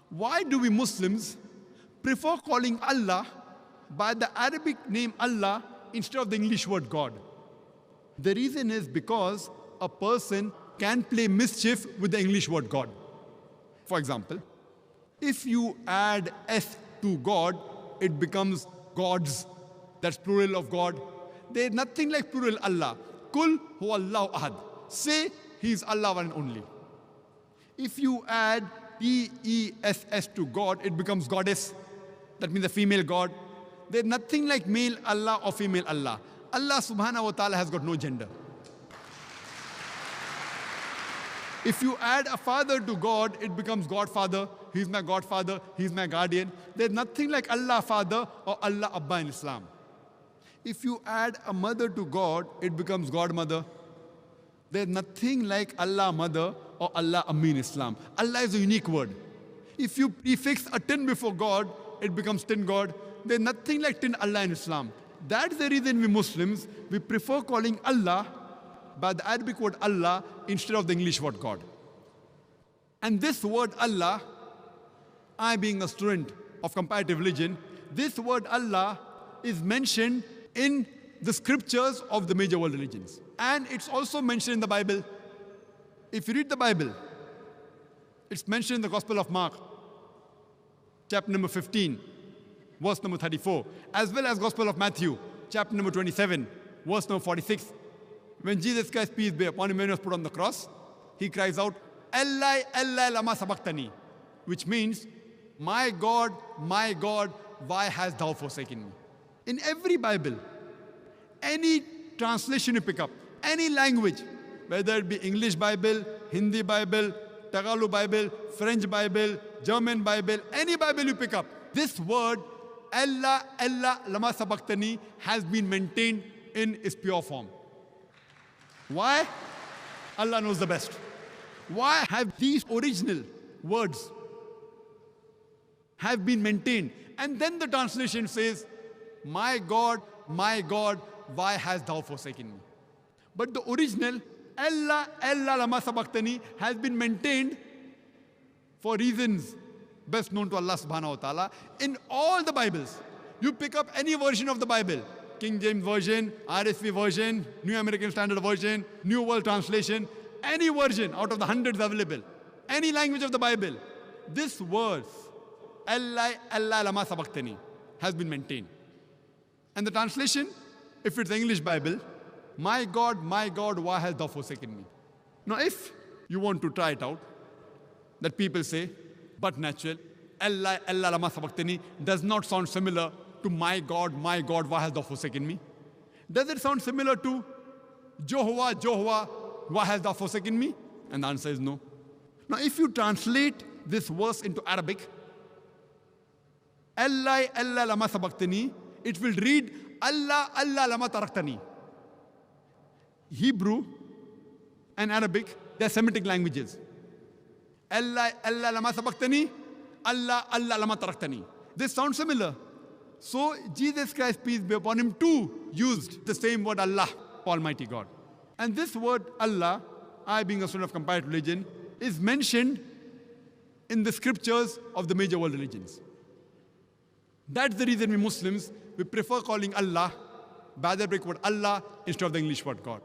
Why do we Muslims prefer calling Allah by the Arabic name Allah instead of the English word God? The reason is because a person can play mischief with the English word God. For example, if you add S to God, it becomes gods. That's plural of God. There's nothing like plural Allah. Kul huwa Allahu ahad. Say He is Allah one and only. If you add E-E-S-S to God, it becomes goddess. That means a female God. There's nothing like male Allah or female Allah. Allah subhanahu wa ta'ala has got no gender. If you add a father to God, it becomes Godfather. He's my Godfather. He's my guardian. There's nothing like Allah Father or Allah Abba in Islam. If you add a mother to God, it becomes Godmother. There's nothing like Allah Mother or Allah Ammi in Islam. Allah is a unique word. If you prefix a tin before God, it becomes tin God. There's nothing like tin Allah in Islam. That's the reason we Muslims, we prefer calling Allah by the Arabic word Allah instead of the English word God. And this word Allah, I being a student of comparative religion, this word Allah is mentioned in the scriptures of the major world religions. And it's also mentioned in the Bible. If you read the Bible, it's mentioned in the Gospel of Mark, chapter number 15, verse number 34, as well as Gospel of Matthew, chapter number 27, verse number 46. When Jesus Christ, peace be upon him, when he was put on the cross, he cries out, Eli, Eli, lama sabachthani, which means, my God, why hast thou forsaken me? In every Bible, any translation you pick up, any language, whether it be English Bible, Hindi Bible, Tagalog Bible, French Bible, German Bible, any Bible you pick up, this word, Allah, Allah, lama sabachthani, has been maintained in its pure form. Why? Allah knows the best. Why have these original words have been maintained? And then the translation says, my God, why hast thou forsaken me? But the original, Allah, Allah, lama sabachthani, has been maintained for reasons best known to Allah subhanahu wa ta'ala in all the Bibles. You pick up any version of the Bible, King James Version, RSV Version, New American Standard Version, New World Translation, any version out of the hundreds available, any language of the Bible, this verse, Allah, Allah, lama sabachthani, has been maintained. And the translation, if it's the English Bible, my God, why hast thou forsaken me? Now if you want to try it out, that people say, but natural, Allah, Allah, lama sabachthani does not sound similar to my God, why hast thou forsaken me? Does it sound similar to Jehovah, why hast thou forsaken me? And the answer is no. Now if you translate this verse into Arabic, Allah, Allah, lama sabachthani, it will read Allah, Allah, lama taraktani. Hebrew and Arabic, they're Semitic languages. Allah, Allah, lama sabachthani, Allah, Allah, lama taraktani. They sound similar. So Jesus Christ, peace be upon him, too used the same word Allah, Almighty God. And this word Allah, I being a student of comparative religion, is mentioned in the scriptures of the major world religions. That's the reason we Muslims, we prefer calling Allah by the Arabic word Allah instead of the English word God.